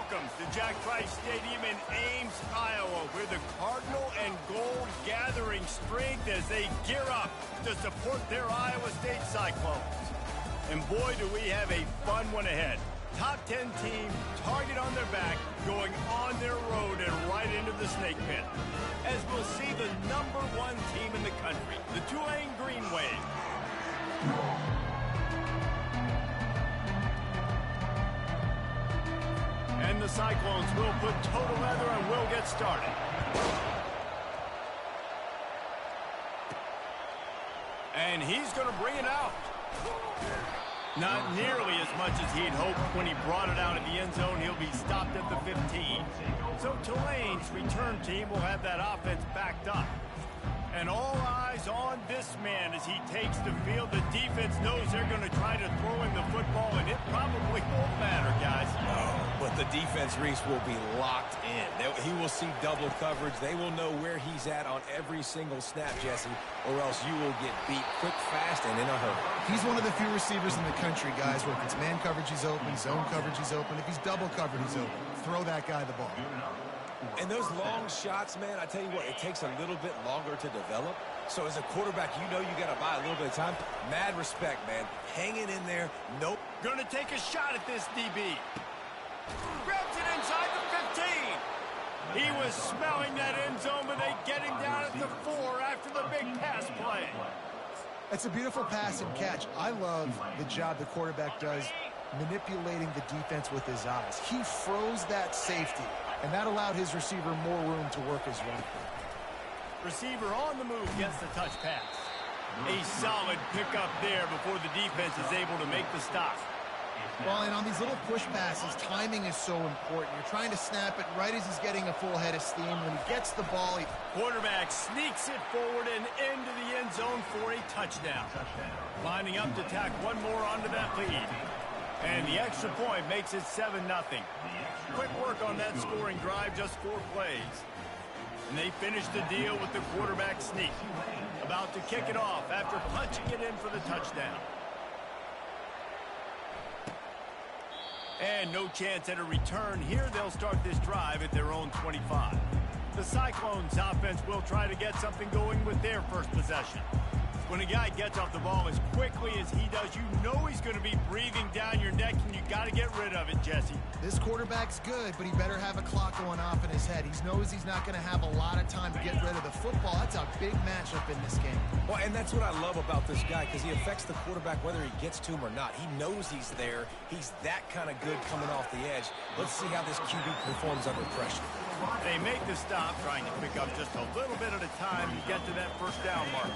Welcome to Jack Trice Stadium in Ames, Iowa, where the Cardinal and Gold gathering strength as they gear up to support their Iowa State Cyclones. And boy, do we have a fun one ahead. Top 10 team, target on their back, going on their road and right into the snake pit. As we'll see the #1 team in the country, the Tulane Green Wave. And the Cyclones will put total leather and will get started. And he's going to bring it out. Not nearly as much as he'd hoped when he brought it out of the end zone. He'll be stopped at the 15. So Tulane's return team will have that offense backed up. And all eyes on this man as he takes the field. The defense knows they're going to try to throw in the football, and it probably won't matter, guys. But the defense, Reese, will be locked in. He will see double coverage. They will know where he's at on every single snap, Jesse, or else you will get beat quick, fast, and in a hurry. He's one of the few receivers in the country, guys, where if it's man coverage, he's open, zone coverage, he's open. If he's double covered, he's open. Throw that guy the ball. And those long shots, man, I tell you what, it takes a little bit longer to develop. So as a quarterback, you know you got to buy a little bit of time. Mad respect, man. Hanging in there. Nope. Gonna take a shot at this DB. Grabs it inside the 15. He was smelling that end zone, but they get him down at the 4 after the big pass play. It's a beautiful pass and catch. I love the job the quarterback does manipulating the defense with his eyes. He froze that safety, and that allowed his receiver more room to work his run. Receiver on the move gets the touch pass. A solid pickup there before the defense is able to make the stop. Well, and on these little push passes, timing is so important. You're trying to snap it right as he's getting a full head of steam. When he gets the ball, quarterback sneaks it forward and into the end zone for a touchdown. Lining up to tack one more onto that lead. And the extra point makes it 7-0. Quick work on that scoring drive, just 4 plays. And they finish the deal with the quarterback sneak. About to kick it off after punching it in for the touchdown. And no chance at a return here. They'll start this drive at their own 25. The Cyclones offense will try to get something going with their first possession. When a guy gets off the ball as quickly as he does, you know he's going to be breathing down your neck, and you got to get rid of it, Jesse. This quarterback's good, but he better have a clock going off in his head. He knows he's not going to have a lot of time to get rid of the football. That's a big matchup in this game. Well, and that's what I love about this guy, because he affects the quarterback whether he gets to him or not. He knows he's there. He's that kind of good coming off the edge. Let's see how this QB performs under pressure. They make the stop, trying to pick up just a little bit at a time to get to that first down marker.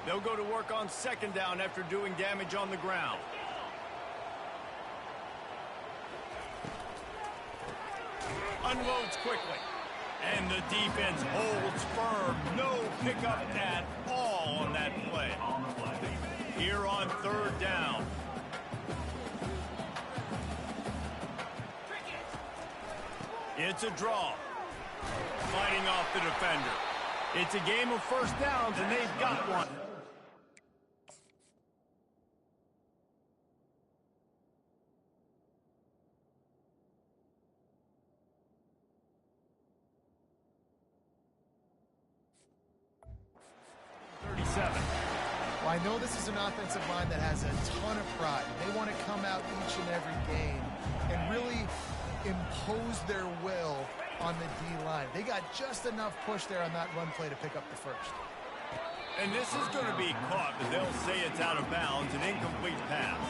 They'll go to work on second down after doing damage on the ground. Unloads quickly. And the defense holds firm. No pickup at all on that play. Here on third down. It's a draw. Fighting off the defender. It's a game of first downs, and they've got one. Well, I know this is an offensive line that has a ton of pride. They want to come out each and every game and really impose their will on the D-line. They got just enough push there on that run play to pick up the first. And this is going to be caught, but they'll say it's out of bounds, an incomplete pass.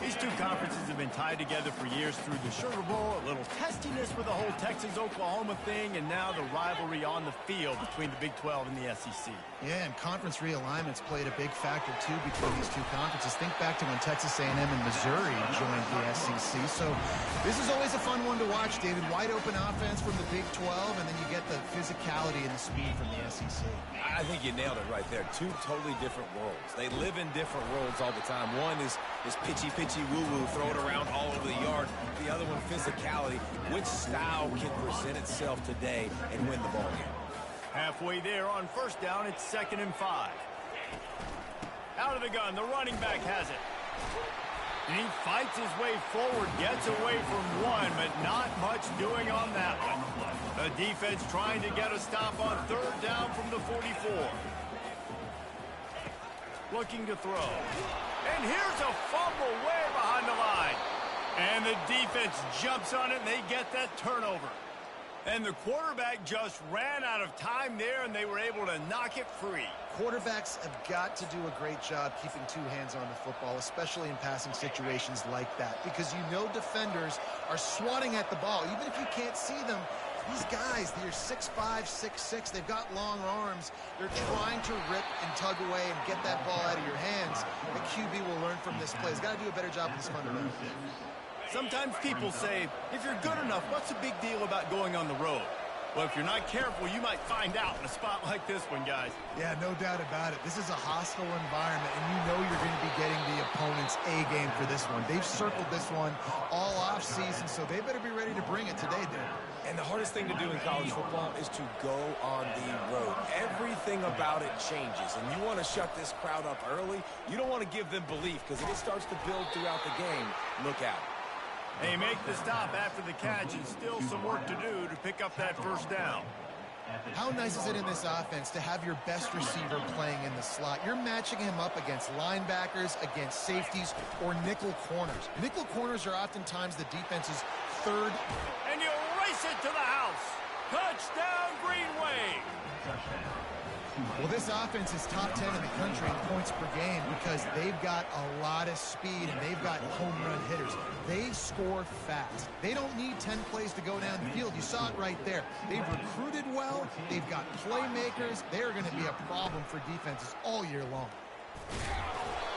These two conferences have been tied together for years through the Sugar Bowl, a little testiness with the whole Texas-Oklahoma thing, and now the rivalry on the field between the Big 12 and the SEC. Yeah, and conference realignments played a big factor, too, between these two conferences. Think back to when Texas A&M and Missouri joined the SEC. So this is always a fun one to watch, David. Wide open offense from the Big 12, and then you get the physicality and the speed from the SEC. I think you nailed it right there. Two totally different worlds. They live in different worlds all the time. One is pitchy woo-woo, throw it around all over the yard. The other one, physicality. Which style can present itself today and win the ball game? Halfway there on first down, it's 2nd and 5. Out of the gun, the running back has it. And he fights his way forward, gets away from one, but not much doing on that one. The defense trying to get a stop on third down from the 44. Looking to throw. And here's a fumble way behind the line. And the defense jumps on it, and they get that turnover. And the quarterback just ran out of time there, and they were able to knock it free. Quarterbacks have got to do a great job keeping two hands on the football, especially in passing situations like that, because you know defenders are swatting at the ball. Even if you can't see them, these guys, they're 6'5", 6'6", they've got long arms. They're trying to rip and tug away and get that ball out of your hands. The QB will learn from this play. He's got to do a better job with this fundamental. Sometimes people say, if you're good enough, what's the big deal about going on the road? Well, if you're not careful, you might find out in a spot like this one, guys. Yeah, no doubt about it. This is a hostile environment, and you know you're going to be getting the opponent's A game for this one. They've circled this one all offseason, so they better be ready to bring it today, Dan. And the hardest thing to do in college football is to go on the road. Everything about it changes, and you want to shut this crowd up early. You don't want to give them belief, because if it starts to build throughout the game, look out. They make the stop after the catch, and still some work to do to pick up that first down. How nice is it in this offense to have your best receiver playing in the slot? You're matching him up against linebackers, against safeties, or nickel corners. Nickel corners are oftentimes the defense's third. And you race it to the house. Touchdown, Green Wave. Well, this offense is top 10 in the country in points per game because they've got a lot of speed and they've got home run hitters. They score fast. They don't need 10 plays to go down the field. You saw it right there. They've recruited well. They've got playmakers. They're going to be a problem for defenses all year long.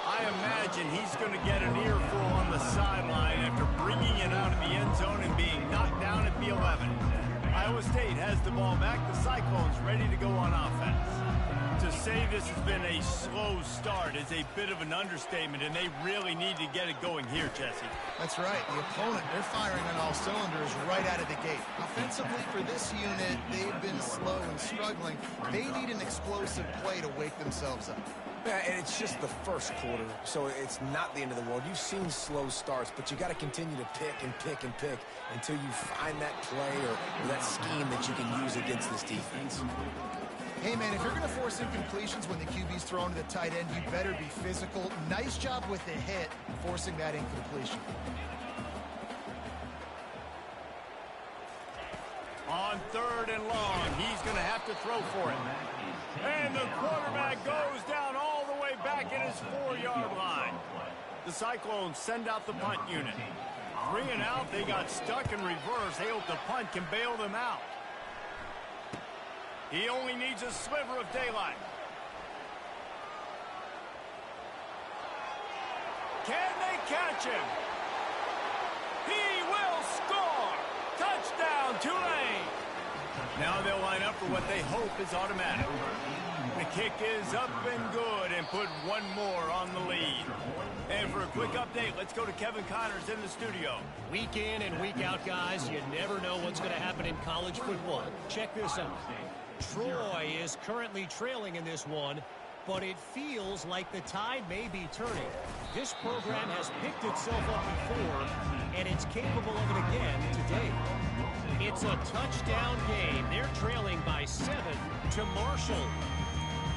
I imagine he's going to get an earful on the sideline after bringing it out of the end zone and being knocked down at the 11. Iowa State has the ball back. The Cyclones ready to go on offense. To say this has been a slow start is a bit of an understatement, and they really need to get it going here, Jesse. That's right. The opponent, they're firing on all cylinders right out of the gate. Offensively, for this unit, they've been slow and struggling. They need an explosive play to wake themselves up. Yeah, and it's just the first quarter, so it's not the end of the world. You've seen slow starts, but you got to continue to pick and pick and pick until you find that play or that scheme that you can use against this defense. Hey, man, if you're going to force incompletions when the QB's thrown to the tight end, you better be physical. Nice job with the hit, forcing that incompletion. On third and long, he's going to have to throw for it. And the quarterback goes down all the way back at his 4-yard line. The Cyclones send out the punt unit. 3 and out, they got stuck in reverse. They hope the punt can bail them out. He only needs a sliver of daylight. Can they catch him? He will score! Touchdown, Tulane! Now they'll line up for what they hope is automatic. The kick is up and good and put one more on the lead. And for a quick update, let's go to Kevin Connors in the studio. Week in and week out, guys, you never know what's going to happen in college football. Check this out. Troy is currently trailing in this one, but it feels like the tide may be turning. This program has picked itself up before, and it's capable of it again today. It's a touchdown game. They're trailing by 7 to Marshall.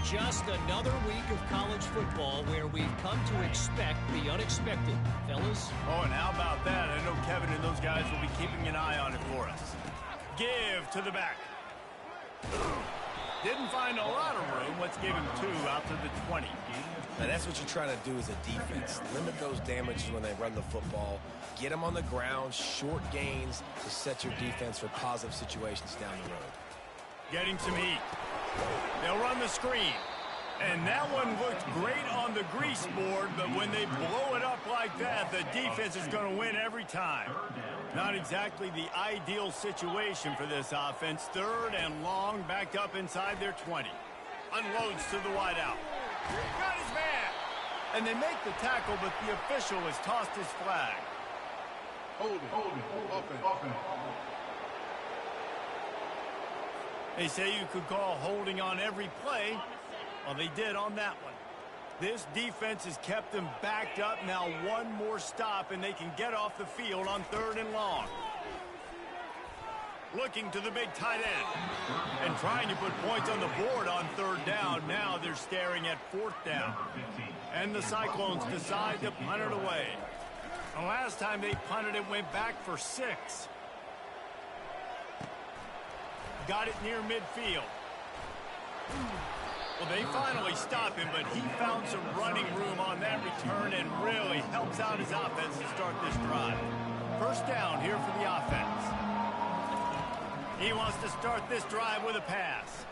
Just another week of college football where we've come to expect the unexpected, fellas. Oh, and how about that? I know Kevin and those guys will be keeping an eye on it for us. Give to the back. Didn't find a lot of room. Let's give him 2 out to the 20. Now that's what you're trying to do as a defense. Limit those damages when they run the football. Get them on the ground, short gains to set your defense for positive situations down the road. Getting some heat. They'll run the screen. And that one looked great on the grease board, but when they blow it up like that, the defense is going to win every time. Not exactly the ideal situation for this offense. Third and long, backed up inside their 20. Unloads to the wideout. Got his man. And they make the tackle, but the official has tossed his flag. Hold it. Offense. They say you could call holding on every play. Well, they did on that one. This defense has kept them backed up. Now one more stop, and they can get off the field on 3rd and long. Looking to the big tight end. And trying to put points on the board on 3rd down. Now they're staring at 4th down. And the Cyclones decide to punt it away. The last time they punted it went back for 6. Got it near midfield. Well, they finally stop him, but he found some running room on that return and really helps out his offense to start this drive. 1st down here for the offense. He wants to start this drive with a pass.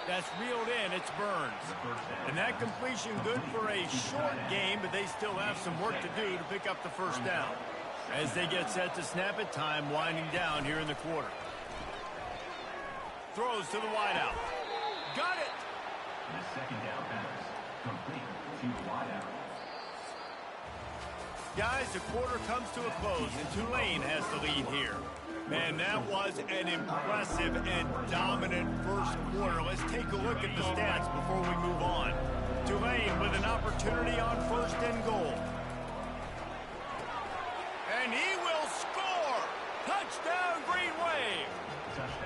That's reeled in. It's Burns. And that completion good for a short game, but they still have some work to do to pick up the 1st down. As they get set to snap it, time winding down here in the quarter. Throws to the wideout. Got it! The 2nd down pass. Complete to the wideout. Guys, the quarter comes to a close, and Tulane has the lead here. Man, that was an impressive and dominant 1st quarter. Let's take a look at the stats before we move on. Tulane with an opportunity on 1st and goal. And he will score! Touchdown, Green Wave!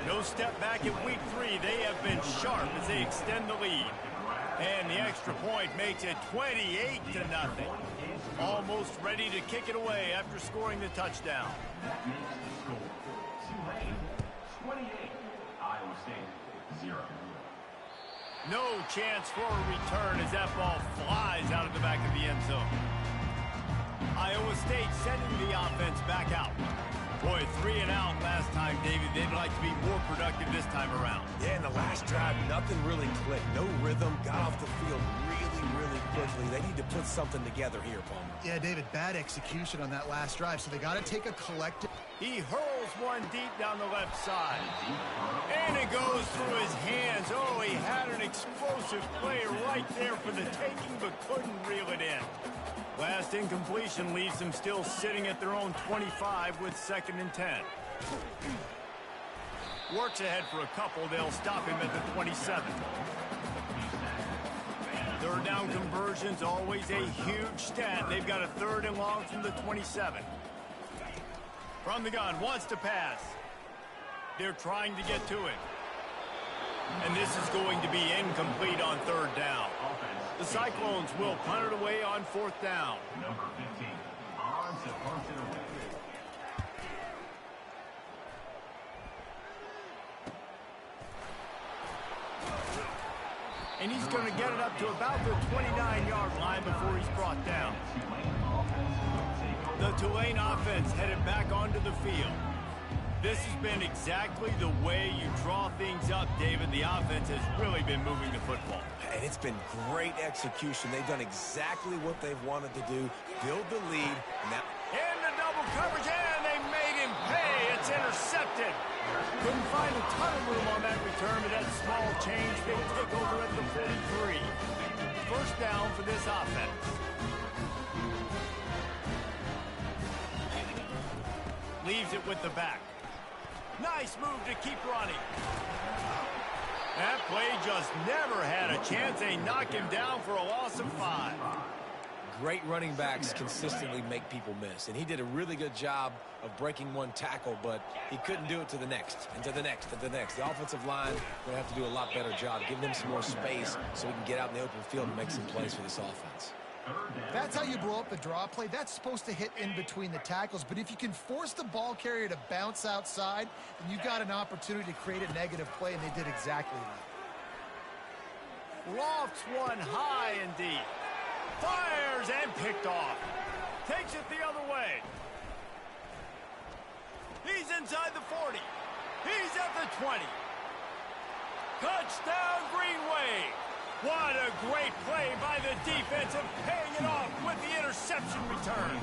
No step back in week 3. They have been sharp as they extend the lead. And the extra point makes it 28-0. Almost ready to kick it away after scoring the touchdown. That makes the score. Tulane 28, Iowa State 0. No chance for a return as that ball flies out of the back of the end zone. Iowa State sending the offense back out. Boy, 3 and out last time, David. They'd like to be more productive this time around. Yeah, in the last drive, nothing really clicked. No rhythm, got off the field really quickly. They need to put something together here, Palmer. Yeah, David, bad execution on that last drive, so they got to take a collective. He hurls one deep down the left side. And it goes through his hands. Oh, he had an explosive play right there for the taking, but couldn't reel it in. Last incompletion leaves them still sitting at their own 25 with 2nd and 10. Works ahead for a couple. They'll stop him at the 27. 3rd down conversions, always a huge stat. They've got a 3rd and long from the 27. From the gun, wants to pass. They're trying to get to it. And this is going to be incomplete on 3rd down. The Cyclones will punt it away on 4th down. Number 15 on to punt it away. And he's going to get it up to about the 29-yard line before he's brought down. The Tulane offense headed back onto the field. This has been exactly the way you draw things up, David. The offense has really been moving the football. And it's been great execution. They've done exactly what they've wanted to do, build the lead. Now into double coverage, and they made him pay. It's intercepted. Couldn't find a ton of room on that return, but that small change, big takeover at the 43. 1st down for this offense. Leaves it with the back. Nice move to keep running. That play just never had a chance. They knock him down for a loss of 5. great running backs consistently make people miss, and he did a really good job of breaking one tackle, but he couldn't do it to the next, and to the next, and to the next. The offensive line going to have to do a lot better job, giving them some more space so we can get out in the open field and make some plays for this offense. That's how you blow up the draw play. That's supposed to hit in between the tackles, but if you can force the ball carrier to bounce outside, then you've got an opportunity to create a negative play, and they did exactly that. Lofts one high and deep. Fires and picked off. Takes it the other way. He's inside the 40. He's at the 20. Touchdown, Green Wave. What a great play by the defense and paying it off with the interception return.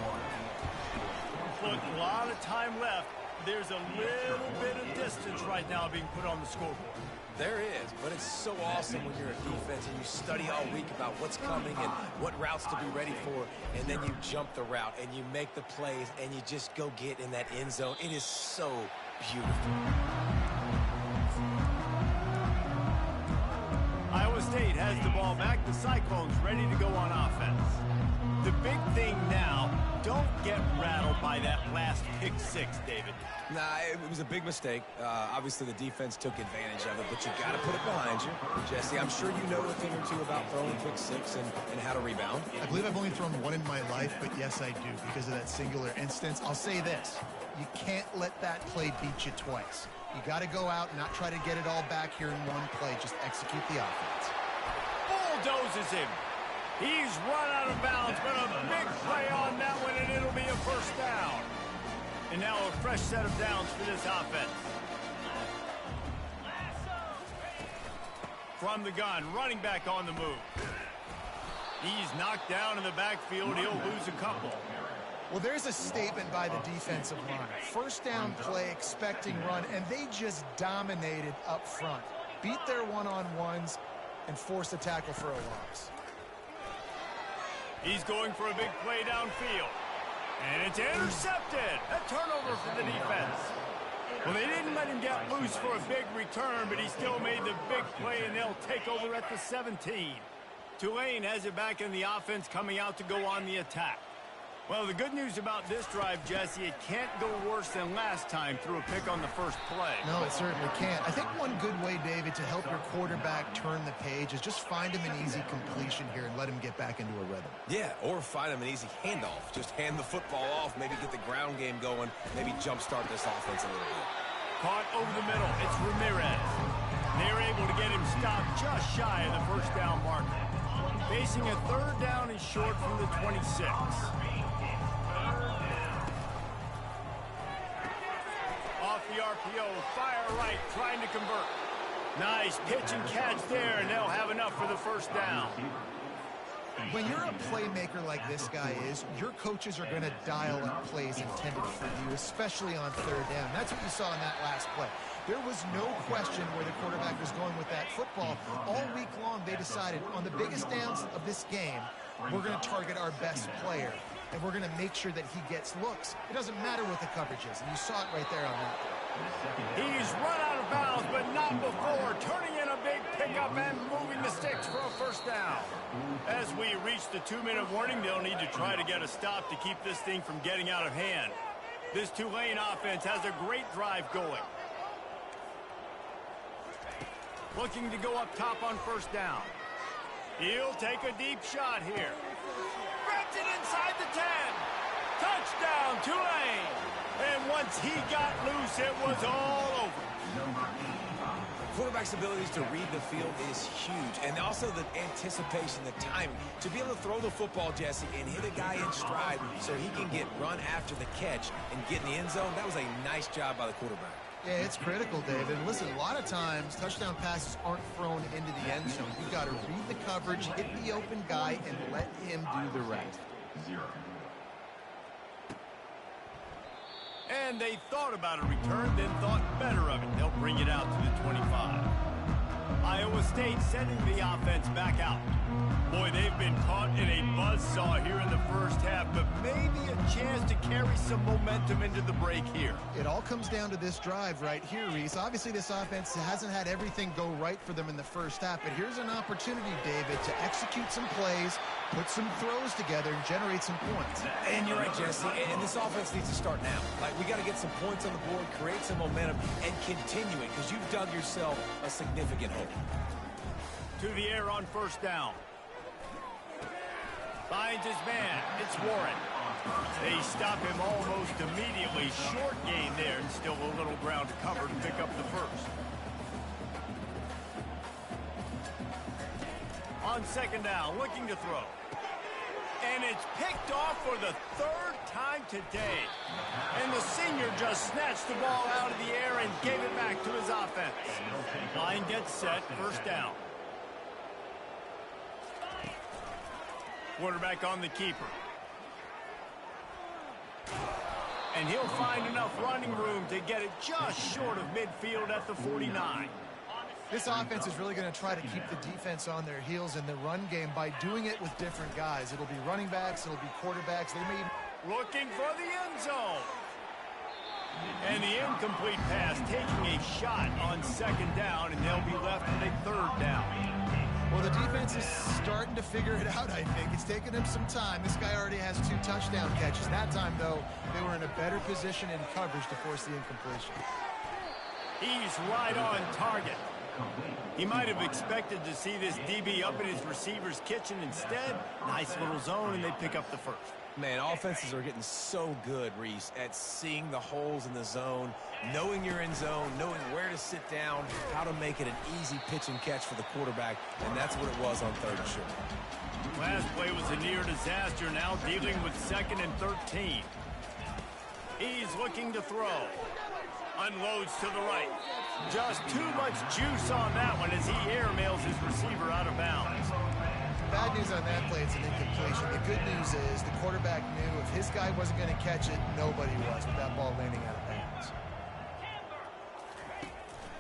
Look, a lot of time left. There's a little bit of distance right now being put on the scoreboard. There is, but it's so awesome when you're a defense and you study all week about what's coming and what routes to be ready for, and then you jump the route and you make the plays and you just go get in that end zone. It is so beautiful. Iowa State has has the ball back. The Cyclones ready to go on offense. The big thing now, don't get rattled by that last pick six, David. Nah, it was a big mistake. Obviously, the defense took advantage of it, but you got to put it behind you. Jesse, I'm sure you know a thing or two about throwing pick six and how to rebound. I believe I've only thrown one in my life, but yes, I do because of that singular instance. I'll say this. You can't let that play beat you twice. You got to go out and not try to get it all back here in one play. Just execute the offense. Bulldozes him. He's run out of bounds, but a big play on that one, and it'll be a first down. And now a fresh set of downs for this offense. From the gun, running back on the move. He's knocked down in the backfield. He'll lose a couple. Well, there's a statement by the defensive line. First down play, expecting run, and they just dominated up front. Beat their one-on-ones and forced a tackle for a loss. He's going for a big play downfield. And it's intercepted. A turnover for the defense. Well, they didn't let him get loose for a big return, but he still made the big play, and they'll take over at the 17. Tulane has it back in the offense, coming out to go on the attack. Well, the good news about this drive, Jesse, it can't go worse than last time through a pick on the first play. No, it certainly can't. I think one good way, David, to help your quarterback turn the page is just find him an easy completion here and let him get back into a rhythm. Yeah, or find him an easy handoff. Just hand the football off, maybe get the ground game going, maybe jumpstart this offense a little bit. Caught over the middle. It's Ramirez. They're able to get him stopped just shy of the first down marker. Facing a third down and short from the 26. Off the RPO, fire right, trying to convert. Nice pitch and catch there, and they'll have enough for the first down. When you're a playmaker like this guy is, your coaches are going to dial up plays intended for you, especially on third down. That's what you saw in that last play. There was no question where the quarterback was going with that football. All week long, they decided on the biggest downs of this game, we're going to target our best player, and we're going to make sure that he gets looks. It doesn't matter what the coverage is, and you saw it right there on that play. He's run out of bounds, but not before, turning in a big pickup and moving the sticks for a first down. As we reach the 2-minute warning, they'll need to try to get a stop to keep this thing from getting out of hand. This Tulane offense has a great drive going. Looking to go up top on first down. He'll take a deep shot here. Grabs it inside the 10. Touchdown, Tulane. And once he got loose, it was all over. Quarterback's abilities to read the field is huge, and also the anticipation, the timing. To be able to throw the football, Jesse, and hit a guy in stride so he can get run after the catch and get in the end zone, that was a nice job by the quarterback. Yeah, it's critical, David. Listen, a lot of times, touchdown passes aren't thrown into the end zone. You've got to read the coverage, hit the open guy, and let him do the rest. And they thought about a return, then thought better of it. They'll bring it out to the 25. Iowa State sending the offense back out. Boy, they've been caught in a buzzsaw here in the first half, but maybe a chance to carry some momentum into the break here. It all comes down to this drive right here, Reese. Obviously, this offense hasn't had everything go right for them in the first half, but here's an opportunity, David, to execute some plays, put some throws together, and generate some points. And you're right, Jesse, and this offense needs to start now. Like, we got to get some points on the board, create some momentum, and continue it, because you've dug yourself a significant hole. To the air on first down. Finds his man. It's Warren. They stop him almost immediately. Short gain there, and still a little ground to cover to pick up the first. On second down, looking to throw. And it's picked off for the third time today. And the senior just snatched the ball out of the air and gave it back to his offense. Line gets set, first down. Quarterback on the keeper. And he'll find enough running room to get it just short of midfield at the 49. This offense is really going to try to keep the defense on their heels in the run game by doing it with different guys. It'll be running backs, it'll be quarterbacks. They may... Looking for the end zone. And the incomplete pass taking a shot on second down, and they'll be left with a third down. Well, the defense is starting to figure it out, I think. It's taken them some time. This guy already has 2 touchdown catches. That time, though, they were in a better position in coverage to force the incompletion. He's right on target. He might have expected to see this DB up in his receiver's kitchen. Instead, nice little zone, and they pick up the first. Man, offenses are getting so good, Reese, at seeing the holes in the zone, knowing you're in zone, knowing where to sit down, how to make it an easy pitch and catch for the quarterback, and that's what it was on 3rd and short. Last play was a near disaster, now dealing with 2nd and 13. He's looking to throw. Unloads to the right. Just too much juice on that one as he airmails his receiver out of bounds. Bad news on that play, it's an incompletion. The good news is the quarterback knew if his guy wasn't going to catch it, nobody was with that ball landing out of bounds.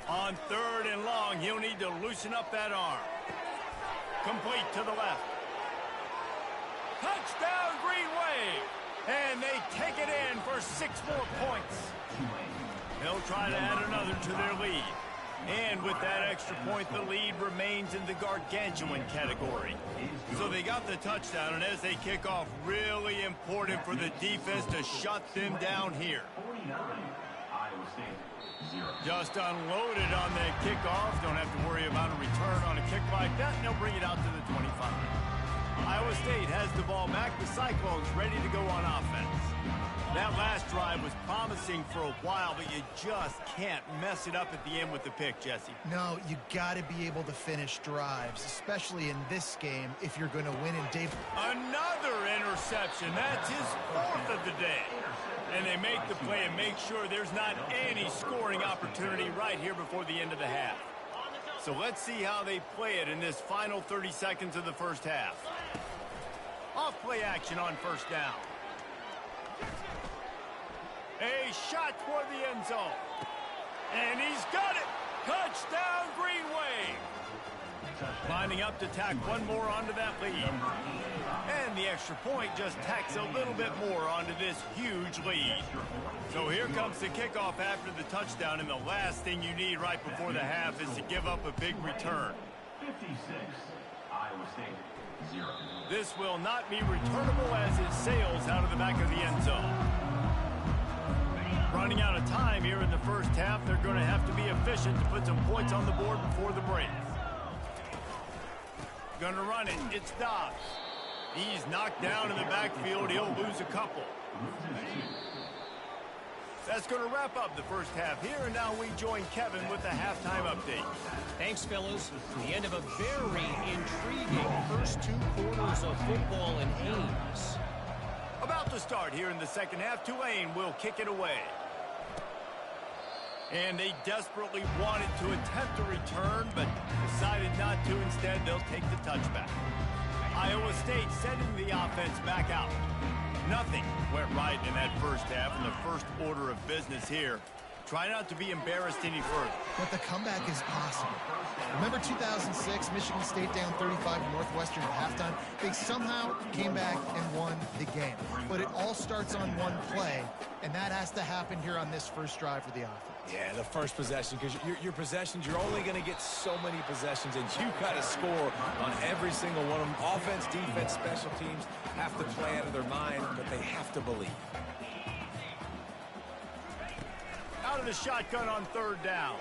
On 3rd and long, he'll need to loosen up that arm. Complete to the left. Touchdown, Green Wave! And they take it in for 6 more points. They'll try to add another to their lead. And with that extra point, the lead remains in the gargantuan category. So they got the touchdown, and as they kick off, really important for the defense to shut them down here. 49, Iowa State, 0. Just unloaded on that kickoff. Don't have to worry about a return on a kick like that, and they'll bring it out to the 25. Iowa State has the ball back. The Cyclones ready to go on offense. That last drive was promising for a while, but you just can't mess it up at the end with the pick, Jesse. No, you got to be able to finish drives, especially in this game if you're going to win. And Dave, another interception. That's his 4th of the day. And they make the play and make sure there's not any scoring opportunity right here before the end of the half. So let's see how they play it in this final 30 seconds of the first half. Off play action on 1st down. A shot toward the end zone. And he's got it. Touchdown, Green Wave. Lining up to tack one more onto that lead. And the extra point just tacks a little bit more onto this huge lead. So here comes the kickoff after the touchdown, and the last thing you need right before the half is to give up a big return. 56, Iowa State, 0. This will not be returnable as it sails out of the back of the end zone. Running out of time here in the first half, they're going to have to be efficient to put some points on the board before the break. Going to run it. It's Dobbs. He's knocked down in the backfield. He'll lose a couple. That's going to wrap up the first half here, and now we join Kevin with the halftime update. Thanks, fellas. The end of a very intriguing first 2 quarters of football in Ames. About to start here in the second half. Tulane will kick it away. And they desperately wanted to attempt a return, but decided not to. Instead, they'll take the touchback. Iowa State sending the offense back out. Nothing went right in that first half, and the first order of business here. Try not to be embarrassed any further. but the comeback is possible. Remember 2006, Michigan State down 35 to Northwestern at halftime? They somehow came back and won the game. But it all starts on one play, and that has to happen here on this first drive for the offense. Yeah, the first possession, because your possessions, you're only going to get so many possessions, and you got to score on every single one of them. Offense, defense, special teams have to play out of their mind, but they have to believe. Out of the shotgun on third down.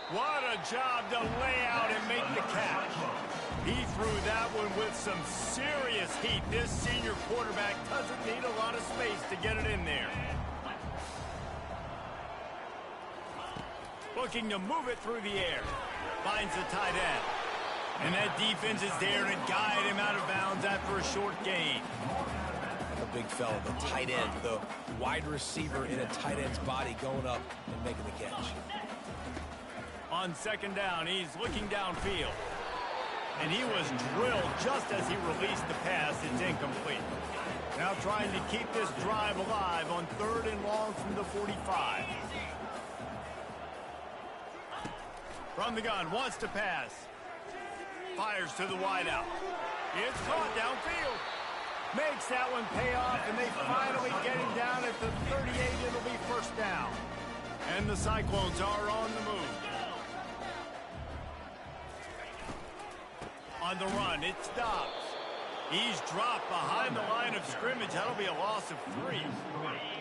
What a job to lay out and make the catch. He threw that one with some serious heat. This senior quarterback doesn't need a lot of space to get it in there. Looking to move it through the air. Finds the tight end. And that defense is there to guide him out of bounds after a short gain. The big fella, the tight end, the wide receiver in a tight end's body going up and making the catch. On second down, he's looking downfield. And he was drilled just as he released the pass. It's incomplete. Now trying to keep this drive alive on third and long from the 45. From the gun, wants to pass. Fires to the wideout. It's caught downfield. Makes that one pay off, and they finally get him down at the 38. It'll be first down. And the Cyclones are on the move. On the run, it stops. He's dropped behind the line of scrimmage. That'll be a loss of 3.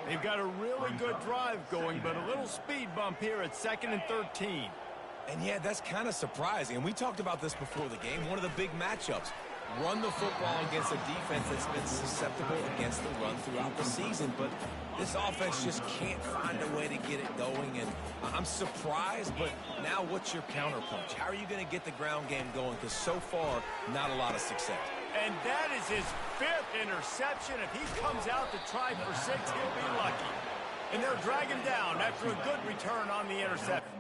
They've got a really good drive going, but a little speed bump here at 2nd and 13. And yeah, that's kind of surprising. And we talked about this before the game. One of the big matchups. Run the football against a defense that's been susceptible against the run throughout the season. But this offense just can't find a way to get it going. And I'm surprised, but now what's your counterpunch? How are you going to get the ground game going? Because so far, not a lot of success. And that is his 5th interception. If he comes out to try for 6, he'll be lucky. And they'll drag him down after a good return on the interception.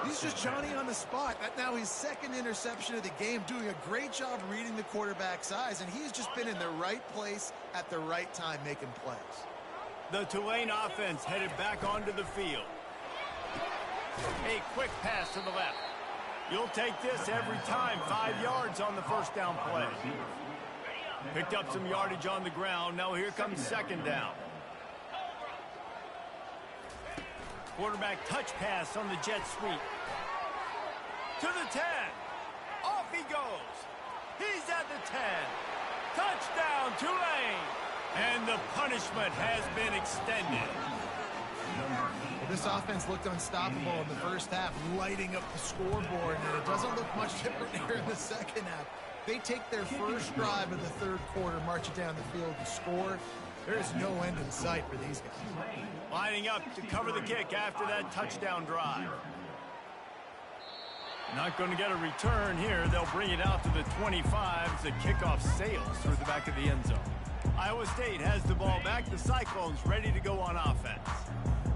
He's just Johnny on the spot. Now his 2nd interception of the game, doing a great job reading the quarterback's eyes, and he's just been in the right place at the right time making plays. The Tulane offense headed back onto the field. A quick pass to the left. You'll take this every time. 5 yards on the first down play. Picked up some yardage on the ground. Now here comes 2nd down. Quarterback touch pass on the jet sweep. To the 10. Off he goes. He's at the 10. Touchdown, Tulane. And the punishment has been extended. Well, this offense looked unstoppable in the first half, lighting up the scoreboard, and it doesn't look much different here in the second half. They take their first drive of the 3rd quarter, march it down the field, and score. There's no end in sight for these guys. Lining up to cover the kick after that touchdown drive. Not going to get a return here. They'll bring it out to the 25 as the kickoff sails through the back of the end zone. Iowa State has the ball back. The Cyclones ready to go on offense.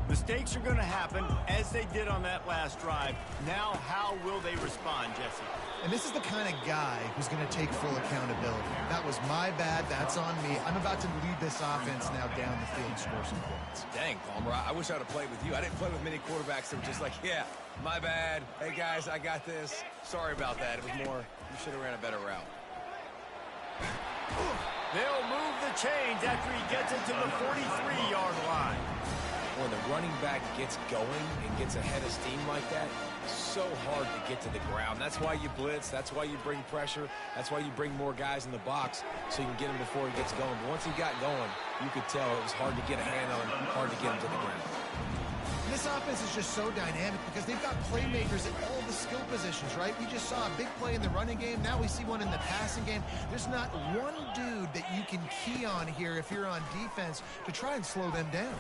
Mistakes are going to happen as they did on that last drive. Now, how will they respond, Jesse? And this is the kind of guy who's going to take full accountability. That was my bad. That's on me. I'm about to lead this offense now down the field and score some points. Dang, Palmer, I wish I would have played with you. I didn't play with many quarterbacks that were just like, yeah, my bad. Hey, guys, I got this. Sorry about that. It was more, you should have ran a better route. They'll move the chains after he gets it to the 43-yard line. When the running back gets going and gets ahead of steam like that, it's so hard to get to the ground. That's why you blitz. That's why you bring pressure. That's why you bring more guys in the box so you can get him before he gets going. But once he got going, you could tell it was hard to get a hand on him, hard to get him to the ground. This offense is just so dynamic because they've got playmakers at all the skill positions, right? We just saw a big play in the running game. Now we see one in the passing game. There's not one dude that you can key on here if you're on defense to try and slow them down.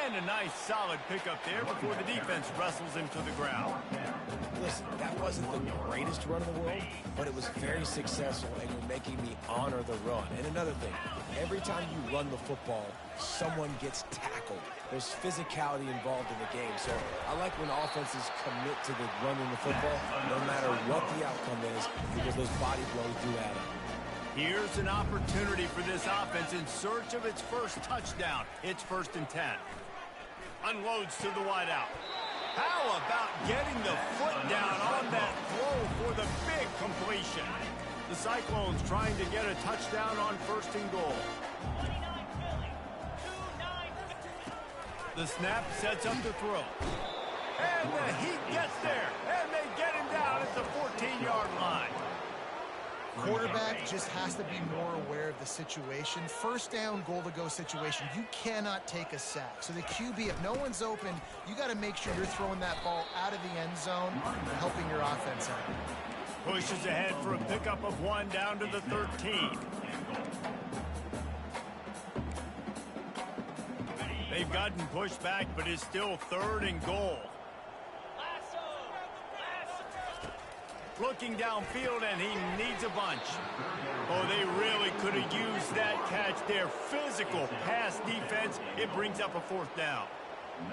And a nice solid pickup there before the defense wrestles him to the ground. Listen, that wasn't the greatest run in the world, but it was very successful, and you're making me honor the run. And another thing, every time you run the football, someone gets tackled. There's physicality involved in the game. So I like when offenses commit to the running the football, no matter what the outcome is, because those body blows do add up. Here's an opportunity for this offense in search of its first touchdown. It's 1st and 10. Unloads to the wideout. How about getting the foot down on that throw for the big completion? The Cyclones trying to get a touchdown on 1st and goal. The snap sets up the throw. And the Heat gets there. And they get him down at the 14-yard line. Quarterback just has to be more aware of the situation. 1st down, goal-to-go situation. You cannot take a sack. So the QB, if no one's open, you got to make sure you're throwing that ball out of the end zone and helping your offense out. Pushes ahead for a pickup of 1 down to the 13. They've gotten pushed back, but it's still 3rd and goal. Looking downfield, and he needs a bunch. Oh, they really could have used that catch there. Physical pass defense. It brings up a 4th down.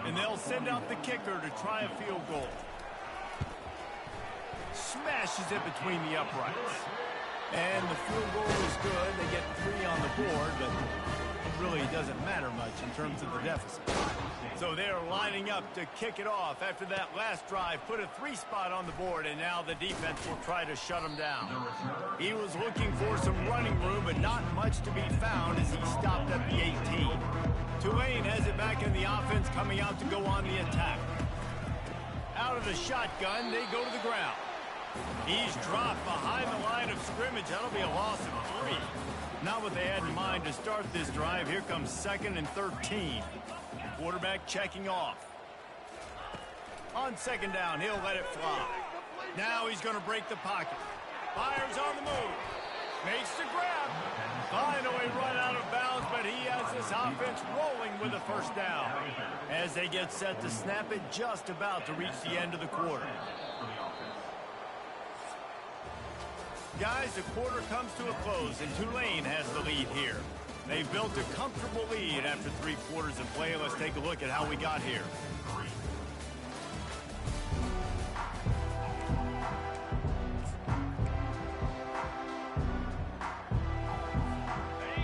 And they'll send out the kicker to try a field goal. Smashes it between the uprights. And the field goal is good. They get 3 on the board, but really doesn't matter much in terms of the deficit. So they're lining up to kick it off after that last drive. Put a 3 spot on the board, and now the defense will try to shut him down. He was looking for some running room, but not much to be found as he stopped at the 18. Tulane has it back in the offense, coming out to go on the attack. Out of the shotgun, they go to the ground. He's dropped behind the line of scrimmage. That'll be a loss of 3. Not what they had in mind to start this drive. Here comes 2nd and 13. Quarterback checking off. On 2nd down, he'll let it fly. Now he's going to break the pocket. Fires on the move. Makes the grab. Finally run out of bounds, but he has this offense rolling with a 1st down. As they get set to snap it, just about to reach the end of the quarter. Guys, the quarter comes to a close, and Tulane has the lead here. They've built a comfortable lead after 3 quarters of play. Let's take a look at how we got here.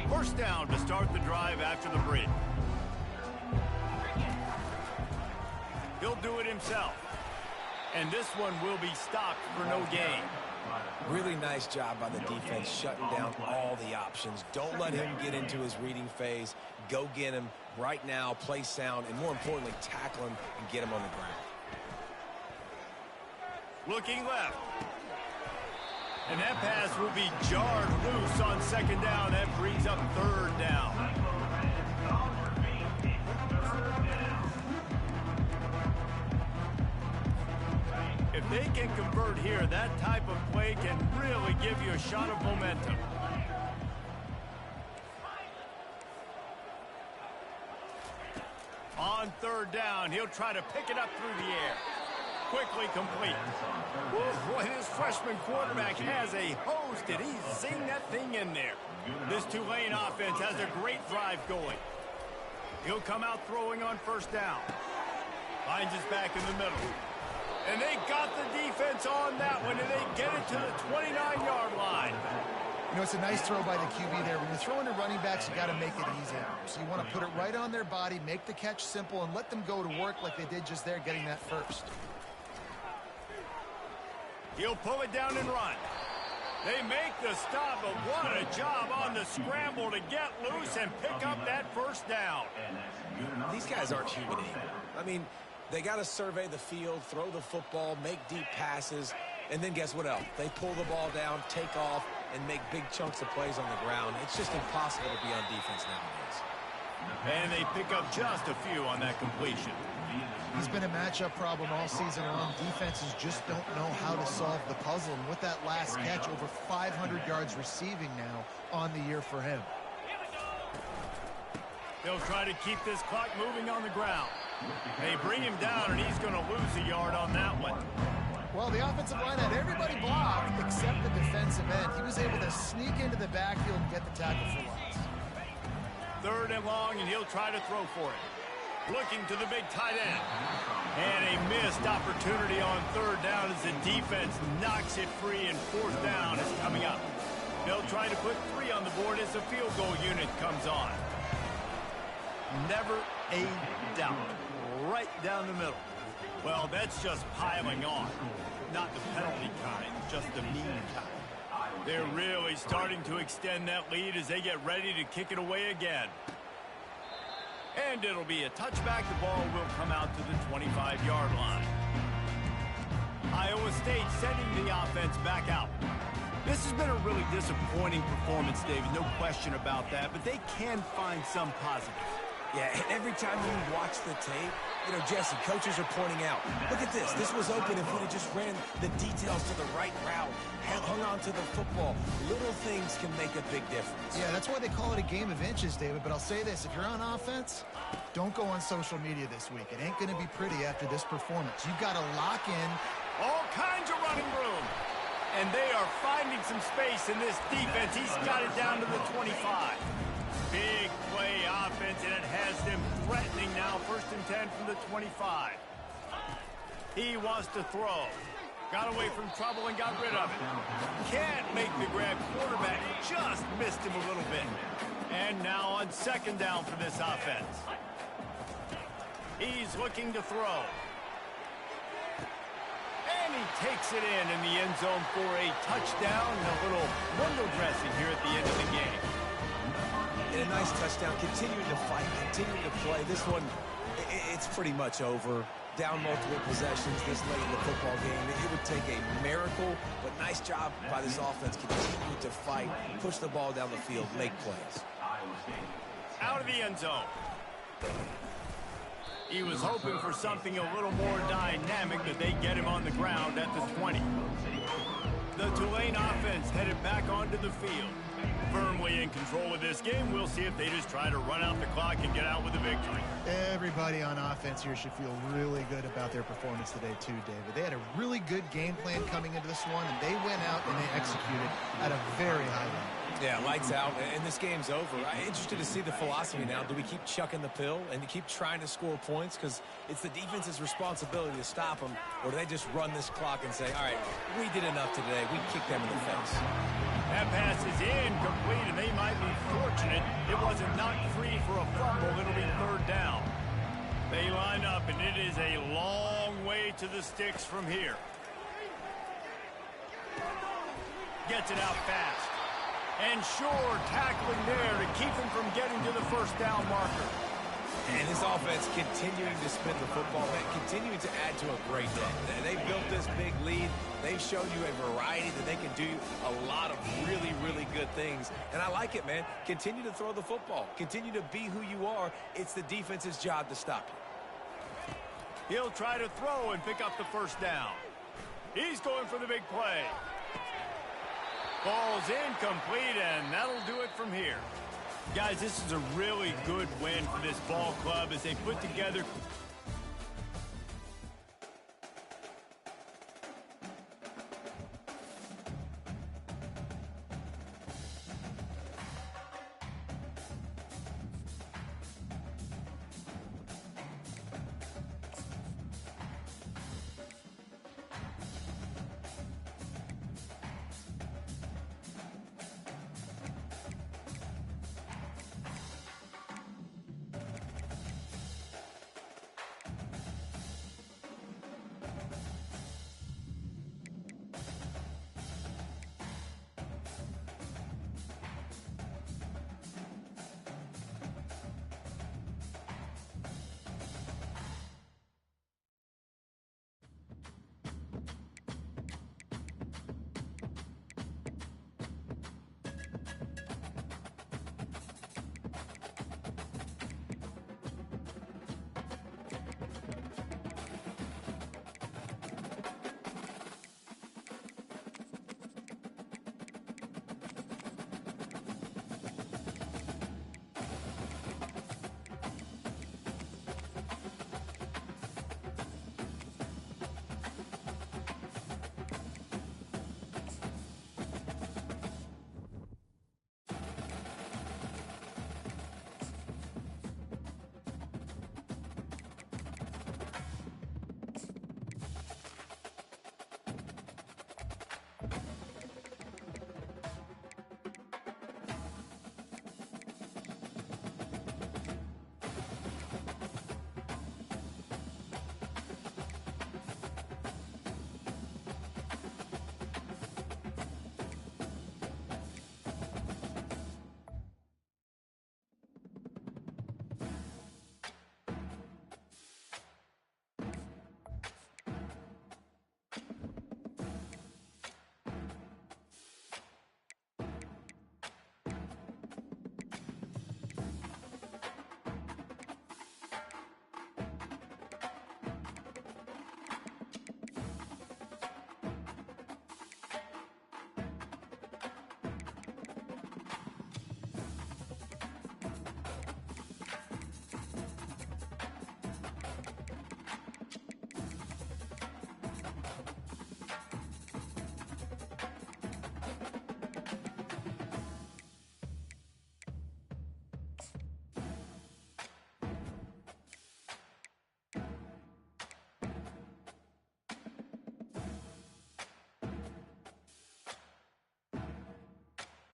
First down to start the drive after the bridge. He'll do it himself. And this one will be stopped for no gain. Really nice job by the defense shutting down all the options. Don't let him get into his reading phase. Go get him right now, play sound, and more importantly, tackle him and get him on the ground. Looking left. And that pass will be jarred loose on 2nd down. That brings up 3rd down. If they can convert here, that type of play can really give you a shot of momentum. On 3rd down, he'll try to pick it up through the air. Quickly complete. Woo, boy, this freshman quarterback has a hose. Did he zing that thing in there? This Tulane offense has a great drive going. He'll come out throwing on 1st down. Finds his back in the middle. And they got the defense on that one, and they get it to the 29-yard line. You know, it's a nice throw by the QB there. When you're throwing to running backs, you got to make it easy. So you want to put it right on their body, make the catch simple, and let them go to work like they did just there, getting that first. He'll pull it down and run. They make the stop, but what a job on the scramble to get loose and pick up that 1st down. These guys aren't human. I mean, they got to survey the field, throw the football, make deep passes, and then guess what else? They pull the ball down, take off, and make big chunks of plays on the ground. It's just impossible to be on defense nowadays. And they pick up just a few on that completion. He's been a matchup problem all season long. Defenses just don't know how to solve the puzzle. And with that last catch, over 500 yards receiving now on the year for him. They'll try to keep this clock moving on the ground. They bring him down, and he's going to lose a yard on that one. Well, the offensive line had everybody blocked except the defensive end. He was able to sneak into the backfield and get the tackle for loss. 3rd and long, and he'll try to throw for it. Looking to the big tight end. And a missed opportunity on 3rd down as the defense knocks it free, and 4th down is coming up. They'll try to put 3 on the board as the field goal unit comes on. Never a doubt. Right down the middle. Well, that's just piling on. Not the penalty kind, just the mean kind. They're really starting to extend that lead as they get ready to kick it away again. And it'll be a touchback. The ball will come out to the 25-yard line. Iowa State sending the offense back out. This has been a really disappointing performance, David. No question about that. But they can find some positives. Yeah, and every time you watch the tape, you know, Jesse, coaches are pointing out, look at this. This was open if we'd have just ran the details to the right route, hung on to the football. Little things can make a big difference. Yeah, that's why they call it a game of inches, David. But I'll say this. If you're on offense, don't go on social media this week. It ain't going to be pretty after this performance. You've got to lock in. All kinds of running room. And they are finding some space in this defense. He's got it down to the 25. Big play offense, and it has them threatening now. 1st and 10 from the 25. He wants to throw. Got away from trouble and got rid of it. Can't make the grab. Quarterback just missed him a little bit. And now on second down for this offense. He's looking to throw. And he takes it in the end zone for a touchdown and a little window dressing here at the end of the game. And a nice touchdown, continuing to fight, continuing to play. This one, it's pretty much over. Down multiple possessions this late in the football game. It would take a miracle, but nice job by this offense. Continue to fight, push the ball down the field, make plays. Out of the end zone. He was hoping for something a little more dynamic, but they get him on the ground at the 20. The Tulane offense headed back onto the field. Firmly in control of this game. We'll see if they just try to run out the clock and get out with a victory. Everybody on offense here should feel really good about their performance today too, David. They had a really good game plan coming into this one, and they went out and they executed at a very high level. Yeah, lights out, and this game's over. I'm interested to see the philosophy now. Do we keep chucking the pill and keep trying to score points? Because it's the defense's responsibility to stop them, or do they just run this clock and say, all right, we did enough today. We kicked them in the face. That pass is incomplete, and they might be fortunate it wasn't knocked free for a fumble. It'll be third down. They line up, and it is a long way to the sticks from here. Gets it out fast. And sure, tackling there to keep him from getting to the first down marker. And this offense continuing to spin the football, and continuing to add to a great day. They've built this big lead. They've shown you a variety that they can do a lot of really, really good things. And I like it, man. Continue to throw the football. Continue to be who you are. It's the defense's job to stop you. He'll try to throw and pick up the first down. He's going for the big play. Ball's incomplete, and that'll do it from here. Guys, this is a really good win for this ball club as they put together